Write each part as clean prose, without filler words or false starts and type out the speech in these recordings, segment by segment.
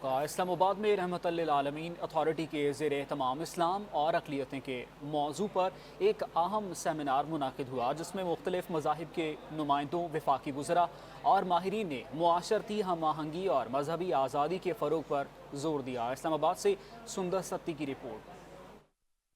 موقع اسلام آباد میں رحمت للعالمین اتھارٹی کے زیر اہتمام اسلام اور اقلیتیں کے موضوع پر ایک اہم سیمینار منعقد ہوا، جس میں مختلف مذاہب کے نمائندوں، وفاقی وزراء اور ماہرین نے معاشرتی ہم آہنگی اور مذہبی آزادی کے فروغ پر زور دیا۔ اسلام آباد سے سندر ستی کی رپورٹ۔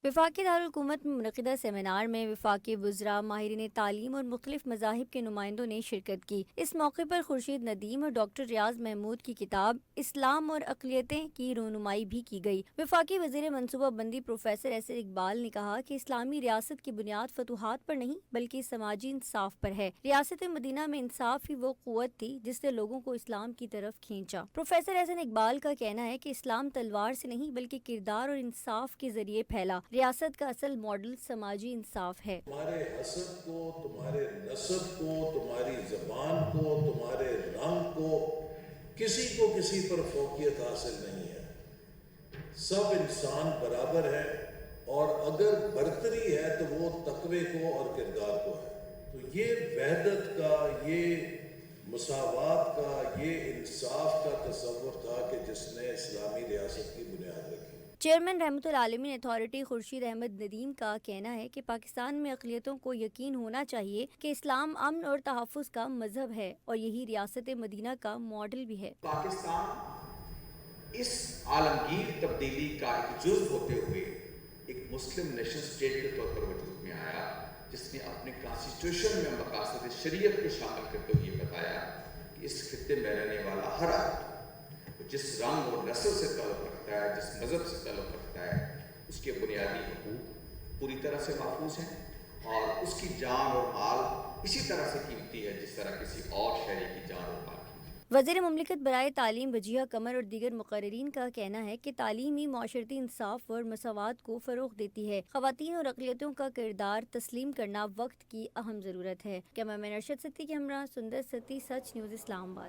وفاقی دارالحکومت میں منعقدہ سیمینار میں وفاقی وزراء، ماہرین تعلیم اور مختلف مذاہب کے نمائندوں نے شرکت کی۔ اس موقع پر خورشید ندیم اور ڈاکٹر ریاض محمود کی کتاب اسلام اور اقلیتیں کی رونمائی بھی کی گئی۔ وفاقی وزیر منصوبہ بندی پروفیسر احسن اقبال نے کہا کہ اسلامی ریاست کی بنیاد فتوحات پر نہیں بلکہ سماجی انصاف پر ہے۔ ریاست مدینہ میں انصاف ہی وہ قوت تھی جس نے لوگوں کو اسلام کی طرف کھینچا۔ پروفیسر احسن اقبال کا کہنا ہے کہ اسلام تلوار سے نہیں بلکہ کردار اور انصاف کے ذریعے پھیلا۔ ریاست کا اصل ماڈل سماجی انصاف ہے۔ تمہارے حسب کو، تمہارے نسب کو، تمہاری زبان کو، تمہارے رنگ کو، کسی کو کسی پر فوقیت حاصل نہیں ہے۔ سب انسان برابر ہے، اور اگر برتری ہے تو وہ تقوی کو اور کردار کو ہے۔ تو یہ وحدت کا، یہ مساوات کا، یہ انصاف کا تصور تھا کہ جس نے اسلامی ریاست کی بنیاد رکھی۔ چیئرمین رحمت العالمین اتھارٹی خورشید احمد ندیم کا کہنا ہے کہ پاکستان میں اقلیتوں کو یقین ہونا چاہیے کہ اسلام امن اور تحفظ کا مذہب ہے اور یہی ریاست مدینہ کا ماڈل بھی ہے۔ پاکستان اس عالمگیر تبدیلی کا ایک جزو ہوتے ہوئے ایک مسلم نیشن اسٹیٹ کے طور پر وجود میں آیا، جس نے اپنے کانسٹیٹیوشن میں مقاصد شریعت کو شامل کرتے ہوئے بتایا کہ اس خطے میں رہنے والا ہر آدمی جس رنگ اور نسل سے تعلق رکھتا ہے، جس مذہب سے تعلق رکھتا ہے، اس کے بنیادی حقوق پوری طرح سے محفوظ ہیں، اور اس کی جان اور مال اسی طرح سے قیمتی ہے جس طرح کسی اور شہری کی جان اور مال قیمتی۔ وزیر مملکت برائے تعلیم وجیہہ قمر اور دیگر مقررین کا کہنا ہے کہ تعلیم ہی معاشرتی انصاف اور مساوات کو فروغ دیتی ہے۔ خواتین اور اقلیتوں کا کردار تسلیم کرنا وقت کی اہم ضرورت ہے۔ کیمرہ مین ارشد ستی کے ہمراہ سندر ستی، سچ نیوز اسلام آباد۔